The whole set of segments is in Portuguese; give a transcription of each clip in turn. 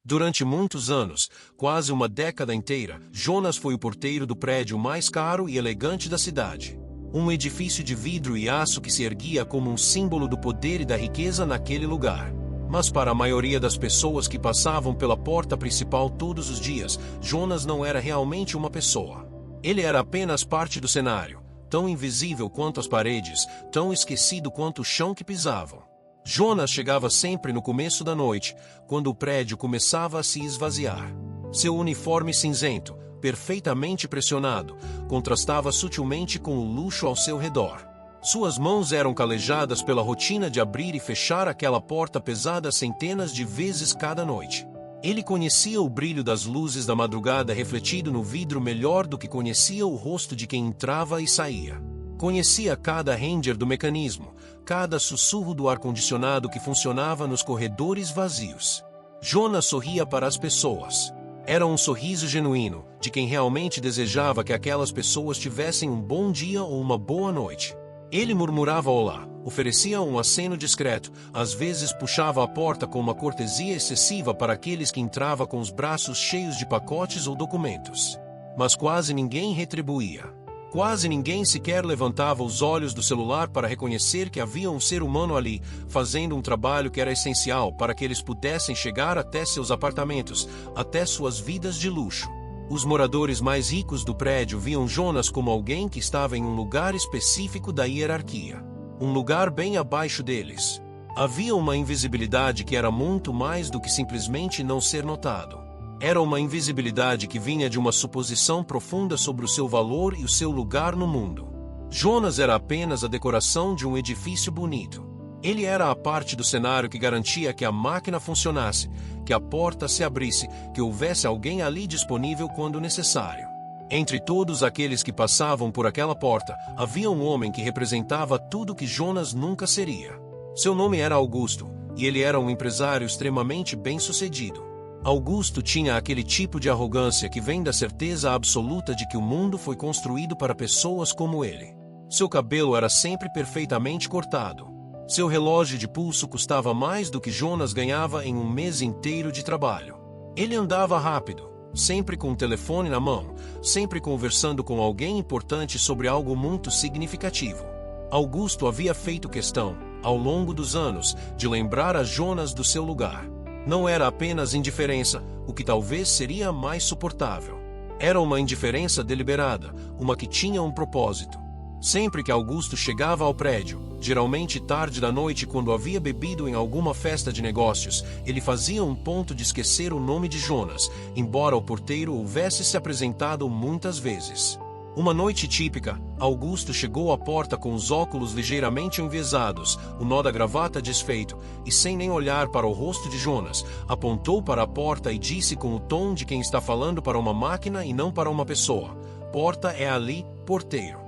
Durante muitos anos, quase uma década inteira, Jonas foi o porteiro do prédio mais caro e elegante da cidade. Um edifício de vidro e aço que se erguia como um símbolo do poder e da riqueza naquele lugar. Mas para a maioria das pessoas que passavam pela porta principal todos os dias, Jonas não era realmente uma pessoa. Ele era apenas parte do cenário, tão invisível quanto as paredes, tão esquecido quanto o chão que pisavam. Jonas chegava sempre no começo da noite, quando o prédio começava a se esvaziar. Seu uniforme cinzento, perfeitamente pressionado, contrastava sutilmente com o luxo ao seu redor. Suas mãos eram calejadas pela rotina de abrir e fechar aquela porta pesada centenas de vezes cada noite. Ele conhecia o brilho das luzes da madrugada refletido no vidro melhor do que conhecia o rosto de quem entrava e saía. Conhecia cada render do mecanismo, cada sussurro do ar-condicionado que funcionava nos corredores vazios. Jonas sorria para as pessoas. Era um sorriso genuíno, de quem realmente desejava que aquelas pessoas tivessem um bom dia ou uma boa noite. Ele murmurava olá, oferecia um aceno discreto, às vezes puxava a porta com uma cortesia excessiva para aqueles que entravam com os braços cheios de pacotes ou documentos. Mas quase ninguém retribuía. Quase ninguém sequer levantava os olhos do celular para reconhecer que havia um ser humano ali, fazendo um trabalho que era essencial para que eles pudessem chegar até seus apartamentos, até suas vidas de luxo. Os moradores mais ricos do prédio viam Jonas como alguém que estava em um lugar específico da hierarquia. Um lugar bem abaixo deles. Havia uma invisibilidade que era muito mais do que simplesmente não ser notado. Era uma invisibilidade que vinha de uma suposição profunda sobre o seu valor e o seu lugar no mundo. Jonas era apenas a decoração de um edifício bonito. Ele era a parte do cenário que garantia que a máquina funcionasse, que a porta se abrisse, que houvesse alguém ali disponível quando necessário. Entre todos aqueles que passavam por aquela porta, havia um homem que representava tudo que Jonas nunca seria. Seu nome era Augusto, e ele era um empresário extremamente bem-sucedido. Augusto tinha aquele tipo de arrogância que vem da certeza absoluta de que o mundo foi construído para pessoas como ele. Seu cabelo era sempre perfeitamente cortado. Seu relógio de pulso custava mais do que Jonas ganhava em um mês inteiro de trabalho. Ele andava rápido, sempre com o telefone na mão, sempre conversando com alguém importante sobre algo muito significativo. Augusto havia feito questão, ao longo dos anos, de lembrar a Jonas do seu lugar. Não era apenas indiferença, o que talvez seria mais suportável. Era uma indiferença deliberada, uma que tinha um propósito. Sempre que Augusto chegava ao prédio, geralmente tarde da noite quando havia bebido em alguma festa de negócios, ele fazia um ponto de esquecer o nome de Jonas, embora o porteiro houvesse se apresentado muitas vezes. Uma noite típica, Augusto chegou à porta com os óculos ligeiramente enviesados, o nó da gravata desfeito, e sem nem olhar para o rosto de Jonas, apontou para a porta e disse com o tom de quem está falando para uma máquina e não para uma pessoa: "Porta é ali, porteiro."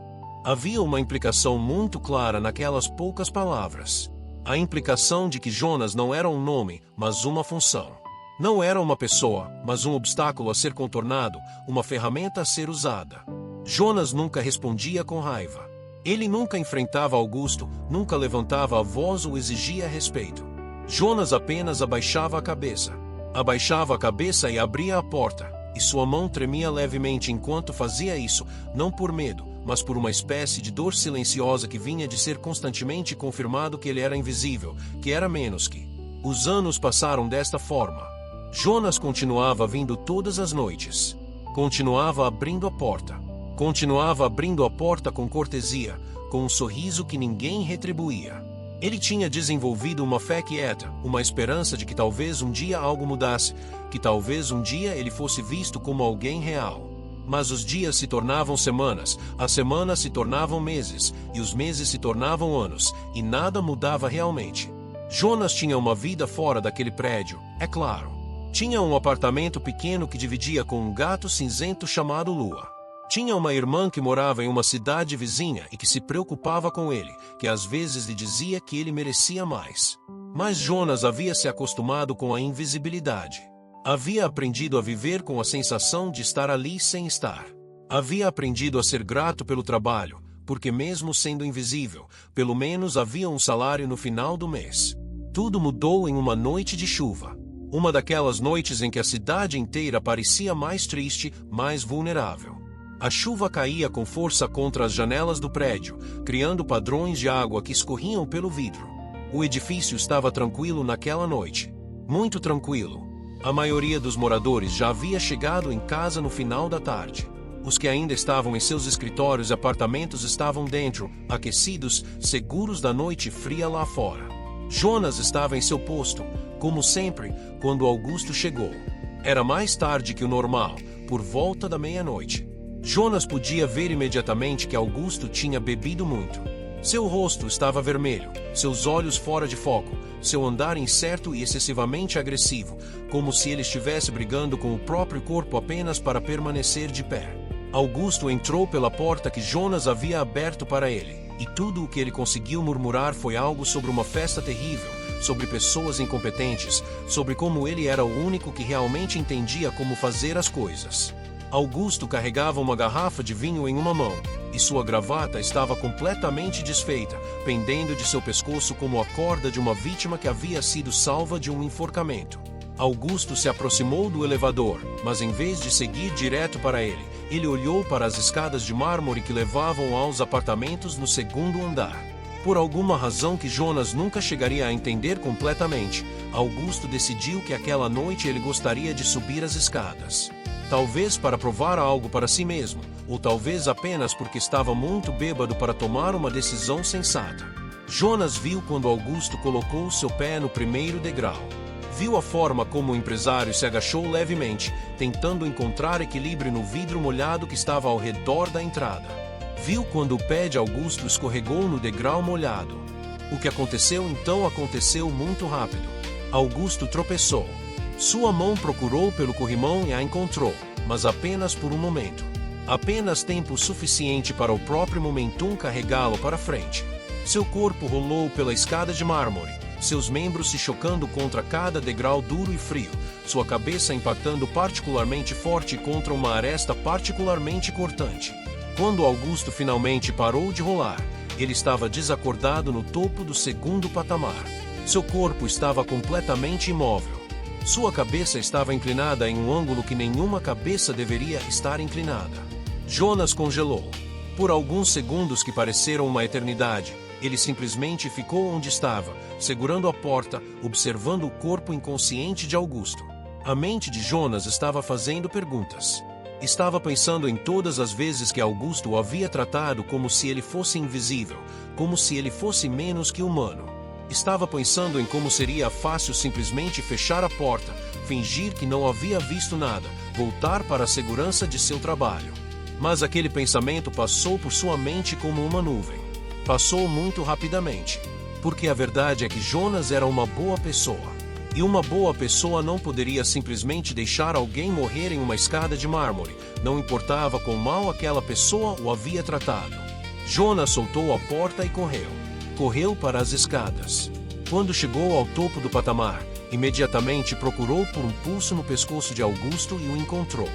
Havia uma implicação muito clara naquelas poucas palavras. A implicação de que Jonas não era um nome, mas uma função. Não era uma pessoa, mas um obstáculo a ser contornado, uma ferramenta a ser usada. Jonas nunca respondia com raiva. Ele nunca enfrentava Augusto, nunca levantava a voz ou exigia respeito. Jonas apenas abaixava a cabeça. Abaixava a cabeça e abria a porta, e sua mão tremia levemente enquanto fazia isso, não por medo, mas por uma espécie de dor silenciosa que vinha de ser constantemente confirmado que ele era invisível, que era menos que. Os anos passaram desta forma. Jonas continuava vindo todas as noites. Continuava abrindo a porta. Continuava abrindo a porta com cortesia, com um sorriso que ninguém retribuía. Ele tinha desenvolvido uma fé quieta, uma esperança de que talvez um dia algo mudasse, que talvez um dia ele fosse visto como alguém real. Mas os dias se tornavam semanas, as semanas se tornavam meses, e os meses se tornavam anos, e nada mudava realmente. Jonas tinha uma vida fora daquele prédio, é claro. Tinha um apartamento pequeno que dividia com um gato cinzento chamado Lua. Tinha uma irmã que morava em uma cidade vizinha e que se preocupava com ele, que às vezes lhe dizia que ele merecia mais. Mas Jonas havia se acostumado com a invisibilidade. Havia aprendido a viver com a sensação de estar ali sem estar. Havia aprendido a ser grato pelo trabalho, porque mesmo sendo invisível, pelo menos havia um salário no final do mês. Tudo mudou em uma noite de chuva. Uma daquelas noites em que a cidade inteira parecia mais triste, mais vulnerável. A chuva caía com força contra as janelas do prédio, criando padrões de água que escorriam pelo vidro. O edifício estava tranquilo naquela noite. Muito tranquilo. A maioria dos moradores já havia chegado em casa no final da tarde. Os que ainda estavam em seus escritórios e apartamentos estavam dentro, aquecidos, seguros da noite fria lá fora. Jonas estava em seu posto, como sempre, quando Augusto chegou. Era mais tarde que o normal, por volta da meia-noite. Jonas podia ver imediatamente que Augusto tinha bebido muito. Seu rosto estava vermelho, seus olhos fora de foco, seu andar incerto e excessivamente agressivo, como se ele estivesse brigando com o próprio corpo apenas para permanecer de pé. Augusto entrou pela porta que Jonas havia aberto para ele, e tudo o que ele conseguiu murmurar foi algo sobre uma festa terrível, sobre pessoas incompetentes, sobre como ele era o único que realmente entendia como fazer as coisas. Augusto carregava uma garrafa de vinho em uma mão, e sua gravata estava completamente desfeita, pendendo de seu pescoço como a corda de uma vítima que havia sido salva de um enforcamento. Augusto se aproximou do elevador, mas em vez de seguir direto para ele, ele olhou para as escadas de mármore que levavam aos apartamentos no segundo andar. Por alguma razão que Jonas nunca chegaria a entender completamente, Augusto decidiu que aquela noite ele gostaria de subir as escadas. Talvez para provar algo para si mesmo, ou talvez apenas porque estava muito bêbado para tomar uma decisão sensata. Jonas viu quando Augusto colocou seu pé no primeiro degrau. Viu a forma como o empresário se agachou levemente, tentando encontrar equilíbrio no vidro molhado que estava ao redor da entrada. Viu quando o pé de Augusto escorregou no degrau molhado. O que aconteceu então aconteceu muito rápido. Augusto tropeçou. Sua mão procurou pelo corrimão e a encontrou, mas apenas por um momento. Apenas tempo suficiente para o próprio momentum carregá-lo para frente. Seu corpo rolou pela escada de mármore, seus membros se chocando contra cada degrau duro e frio, sua cabeça impactando particularmente forte contra uma aresta particularmente cortante. Quando Augusto finalmente parou de rolar, ele estava desacordado no topo do segundo patamar. Seu corpo estava completamente imóvel. Sua cabeça estava inclinada em um ângulo que nenhuma cabeça deveria estar inclinada. Jonas congelou. Por alguns segundos que pareceram uma eternidade, ele simplesmente ficou onde estava, segurando a porta, observando o corpo inconsciente de Augusto. A mente de Jonas estava fazendo perguntas. Estava pensando em todas as vezes que Augusto o havia tratado como se ele fosse invisível, como se ele fosse menos que humano. Estava pensando em como seria fácil simplesmente fechar a porta, fingir que não havia visto nada, voltar para a segurança de seu trabalho. Mas aquele pensamento passou por sua mente como uma nuvem. Passou muito rapidamente. Porque a verdade é que Jonas era uma boa pessoa. E uma boa pessoa não poderia simplesmente deixar alguém morrer em uma escada de mármore, não importava quão mal aquela pessoa o havia tratado. Jonas soltou a porta e correu. Correu para as escadas. Quando chegou ao topo do patamar, imediatamente procurou por um pulso no pescoço de Augusto e o encontrou.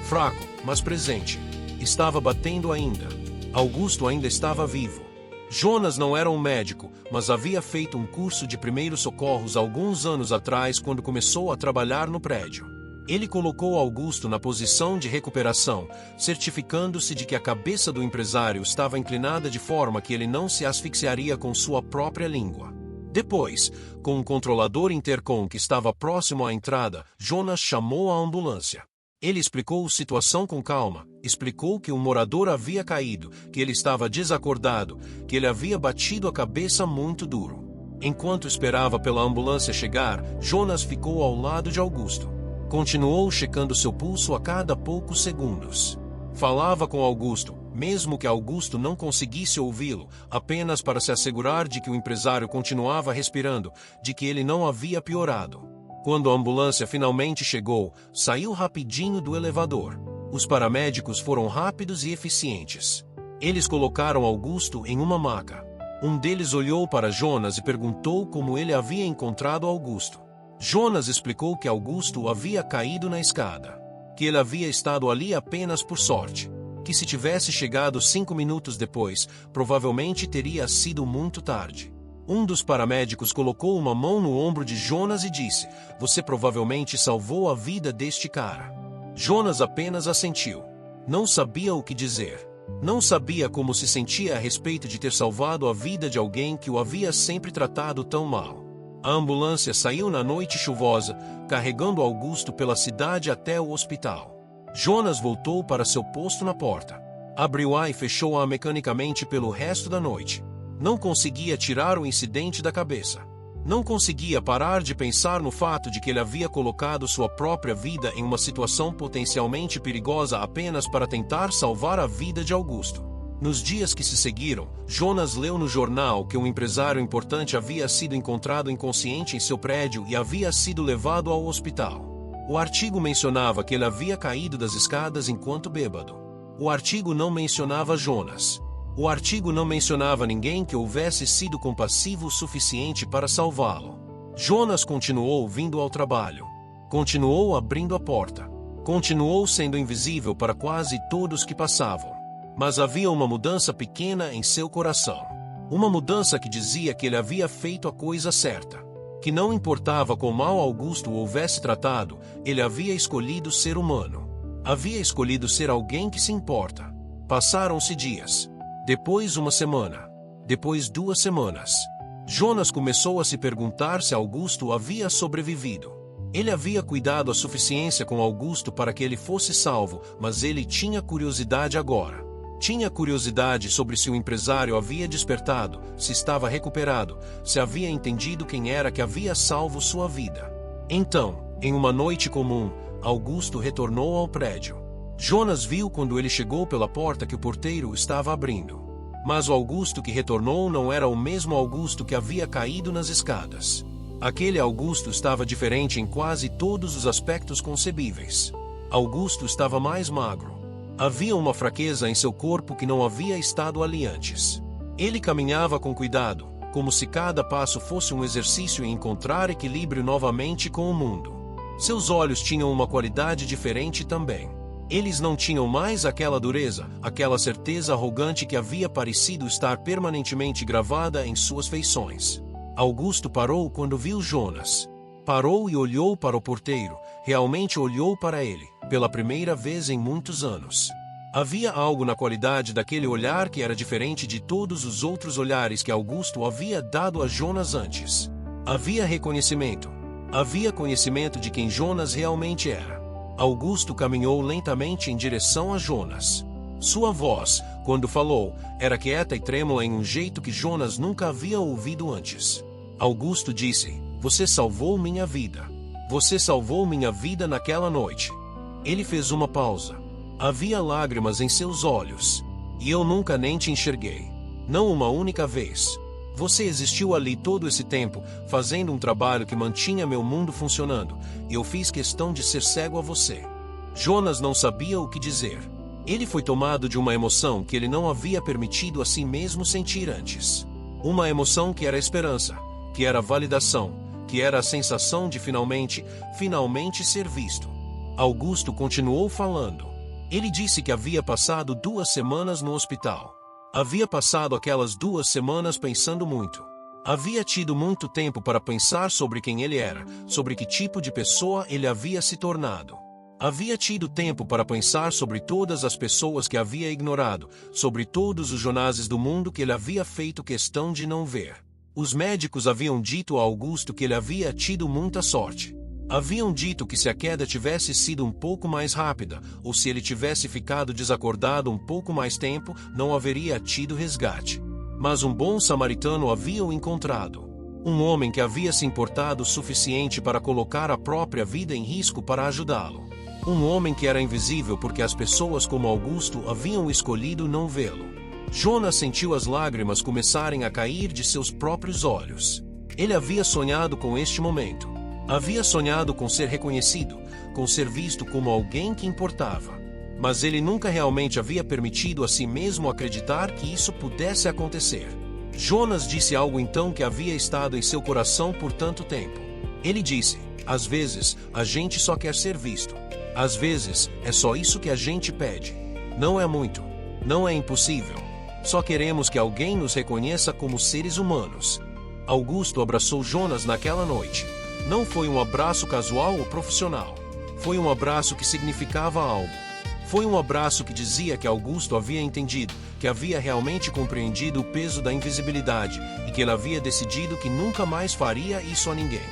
Fraco, mas presente. Estava batendo ainda. Augusto ainda estava vivo. Jonas não era um médico, mas havia feito um curso de primeiros socorros alguns anos atrás quando começou a trabalhar no prédio. Ele colocou Augusto na posição de recuperação, certificando-se de que a cabeça do empresário estava inclinada de forma que ele não se asfixiaria com sua própria língua. Depois, com um controlador intercom que estava próximo à entrada, Jonas chamou a ambulância. Ele explicou a situação com calma, explicou que um morador havia caído, que ele estava desacordado, que ele havia batido a cabeça muito duro. Enquanto esperava pela ambulância chegar, Jonas ficou ao lado de Augusto. Continuou checando seu pulso a cada poucos segundos. Falava com Augusto, mesmo que Augusto não conseguisse ouvi-lo, apenas para se assegurar de que o empresário continuava respirando, de que ele não havia piorado. Quando a ambulância finalmente chegou, saiu rapidinho do elevador. Os paramédicos foram rápidos e eficientes. Eles colocaram Augusto em uma maca. Um deles olhou para Jonas e perguntou como ele havia encontrado Augusto. Jonas explicou que Augusto havia caído na escada, que ele havia estado ali apenas por sorte, que se tivesse chegado 5 minutos depois, provavelmente teria sido muito tarde. Um dos paramédicos colocou uma mão no ombro de Jonas e disse: "Você provavelmente salvou a vida deste cara." Jonas apenas assentiu. Não sabia o que dizer. Não sabia como se sentia a respeito de ter salvado a vida de alguém que o havia sempre tratado tão mal. A ambulância saiu na noite chuvosa, carregando Augusto pela cidade até o hospital. Jonas voltou para seu posto na porta. Abriu-a e fechou-a mecanicamente pelo resto da noite. Não conseguia tirar o incidente da cabeça. Não conseguia parar de pensar no fato de que ele havia colocado sua própria vida em uma situação potencialmente perigosa apenas para tentar salvar a vida de Augusto. Nos dias que se seguiram, Jonas leu no jornal que um empresário importante havia sido encontrado inconsciente em seu prédio e havia sido levado ao hospital. O artigo mencionava que ele havia caído das escadas enquanto bêbado. O artigo não mencionava Jonas. O artigo não mencionava ninguém que houvesse sido compassivo o suficiente para salvá-lo. Jonas continuou vindo ao trabalho. Continuou abrindo a porta. Continuou sendo invisível para quase todos que passavam. Mas havia uma mudança pequena em seu coração. Uma mudança que dizia que ele havia feito a coisa certa. Que não importava quão mal Augusto o houvesse tratado, ele havia escolhido ser humano. Havia escolhido ser alguém que se importa. Passaram-se dias. Depois uma semana. Depois 2 semanas. Jonas começou a se perguntar se Augusto havia sobrevivido. Ele havia cuidado a suficiência com Augusto para que ele fosse salvo, mas ele tinha curiosidade agora. Tinha curiosidade sobre se o empresário havia despertado, se estava recuperado, se havia entendido quem era que havia salvo sua vida. Então, em uma noite comum, Augusto retornou ao prédio. Jonas viu quando ele chegou pela porta que o porteiro estava abrindo. Mas o Augusto que retornou não era o mesmo Augusto que havia caído nas escadas. Aquele Augusto estava diferente em quase todos os aspectos concebíveis. Augusto estava mais magro. Havia uma fraqueza em seu corpo que não havia estado ali antes. Ele caminhava com cuidado, como se cada passo fosse um exercício em encontrar equilíbrio novamente com o mundo. Seus olhos tinham uma qualidade diferente também. Eles não tinham mais aquela dureza, aquela certeza arrogante que havia parecido estar permanentemente gravada em suas feições. Augusto parou quando viu Jonas. Parou e olhou para o porteiro, realmente olhou para ele, pela primeira vez em muitos anos. Havia algo na qualidade daquele olhar que era diferente de todos os outros olhares que Augusto havia dado a Jonas antes. Havia reconhecimento. Havia conhecimento de quem Jonas realmente era. Augusto caminhou lentamente em direção a Jonas. Sua voz, quando falou, era quieta e trêmula em um jeito que Jonas nunca havia ouvido antes. Augusto disse: "Você salvou minha vida. Você salvou minha vida naquela noite." Ele fez uma pausa. Havia lágrimas em seus olhos. "E eu nunca nem te enxerguei. Não uma única vez. Você existiu ali todo esse tempo, fazendo um trabalho que mantinha meu mundo funcionando, e eu fiz questão de ser cego a você." Jonas não sabia o que dizer. Ele foi tomado de uma emoção que ele não havia permitido a si mesmo sentir antes. Uma emoção que era esperança, que era validação, que era a sensação de finalmente ser visto. Augusto continuou falando. Ele disse que havia passado 2 semanas no hospital. Havia passado aquelas 2 semanas pensando muito. Havia tido muito tempo para pensar sobre quem ele era, sobre que tipo de pessoa ele havia se tornado. Havia tido tempo para pensar sobre todas as pessoas que havia ignorado, sobre todos os Jonases do mundo que ele havia feito questão de não ver. Os médicos haviam dito a Augusto que ele havia tido muita sorte. Haviam dito que se a queda tivesse sido um pouco mais rápida, ou se ele tivesse ficado desacordado um pouco mais tempo, não haveria tido resgate. Mas um bom samaritano havia o encontrado. Um homem que havia se importado o suficiente para colocar a própria vida em risco para ajudá-lo. Um homem que era invisível porque as pessoas como Augusto haviam escolhido não vê-lo. Jonas sentiu as lágrimas começarem a cair de seus próprios olhos. Ele havia sonhado com este momento. Havia sonhado com ser reconhecido, com ser visto como alguém que importava. Mas ele nunca realmente havia permitido a si mesmo acreditar que isso pudesse acontecer. Jonas disse algo então que havia estado em seu coração por tanto tempo. Ele disse: "Às vezes, a gente só quer ser visto. Às vezes, é só isso que a gente pede. Não é muito. Não é impossível. Só queremos que alguém nos reconheça como seres humanos." Augusto abraçou Jonas naquela noite. Não foi um abraço casual ou profissional. Foi um abraço que significava algo. Foi um abraço que dizia que Augusto havia entendido, que havia realmente compreendido o peso da invisibilidade e que ele havia decidido que nunca mais faria isso a ninguém.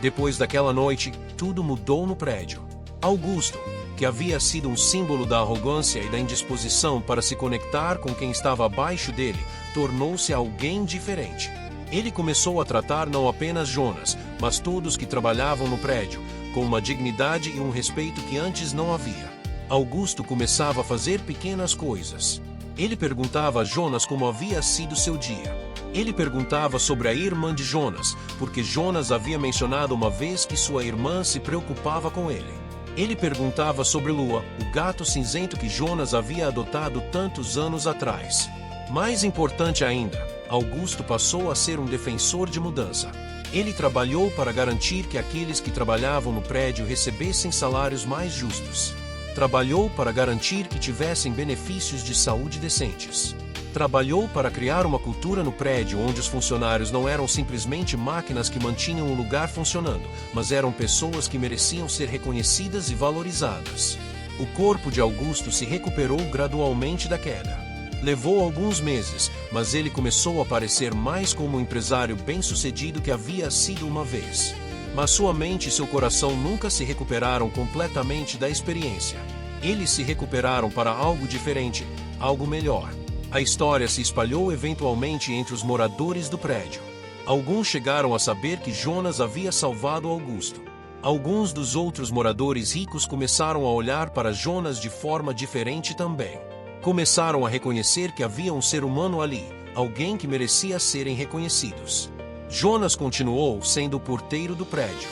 Depois daquela noite, tudo mudou no prédio. Augusto, que havia sido um símbolo da arrogância e da indisposição para se conectar com quem estava abaixo dele, tornou-se alguém diferente. Ele começou a tratar não apenas Jonas, mas todos que trabalhavam no prédio, com uma dignidade e um respeito que antes não havia. Augusto começava a fazer pequenas coisas. Ele perguntava a Jonas como havia sido seu dia. Ele perguntava sobre a irmã de Jonas, porque Jonas havia mencionado uma vez que sua irmã se preocupava com ele. Ele perguntava sobre Lua, o gato cinzento que Jonas havia adotado tantos anos atrás. Mais importante ainda, Augusto passou a ser um defensor de mudança. Ele trabalhou para garantir que aqueles que trabalhavam no prédio recebessem salários mais justos. Trabalhou para garantir que tivessem benefícios de saúde decentes. Trabalhou para criar uma cultura no prédio onde os funcionários não eram simplesmente máquinas que mantinham o lugar funcionando, mas eram pessoas que mereciam ser reconhecidas e valorizadas. O corpo de Augusto se recuperou gradualmente da queda. Levou alguns meses, mas ele começou a parecer mais como um empresário bem-sucedido que havia sido uma vez. Mas sua mente e seu coração nunca se recuperaram completamente da experiência. Eles se recuperaram para algo diferente, algo melhor. A história se espalhou eventualmente entre os moradores do prédio. Alguns chegaram a saber que Jonas havia salvado Augusto. Alguns dos outros moradores ricos começaram a olhar para Jonas de forma diferente também. Começaram a reconhecer que havia um ser humano ali, alguém que merecia serem reconhecidos. Jonas continuou sendo o porteiro do prédio,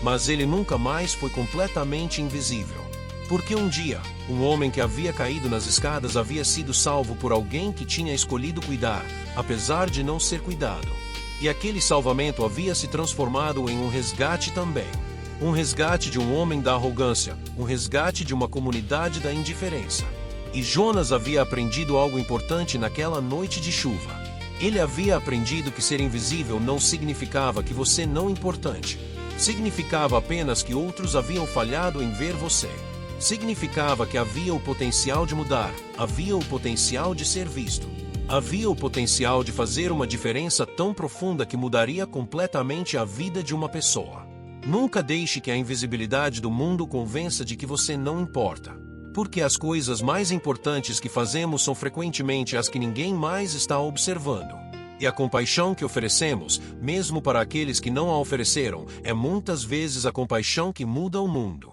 mas ele nunca mais foi completamente invisível. Porque um dia, um homem que havia caído nas escadas havia sido salvo por alguém que tinha escolhido cuidar, apesar de não ser cuidado. E aquele salvamento havia se transformado em um resgate também. Um resgate de um homem da arrogância, um resgate de uma comunidade da indiferença. E Jonas havia aprendido algo importante naquela noite de chuva. Ele havia aprendido que ser invisível não significava que você não é importante. Significava apenas que outros haviam falhado em ver você. Significava que havia o potencial de mudar, havia o potencial de ser visto. Havia o potencial de fazer uma diferença tão profunda que mudaria completamente a vida de uma pessoa. Nunca deixe que a invisibilidade do mundo convença de que você não importa. Porque as coisas mais importantes que fazemos são frequentemente as que ninguém mais está observando. E a compaixão que oferecemos, mesmo para aqueles que não a ofereceram, é muitas vezes a compaixão que muda o mundo.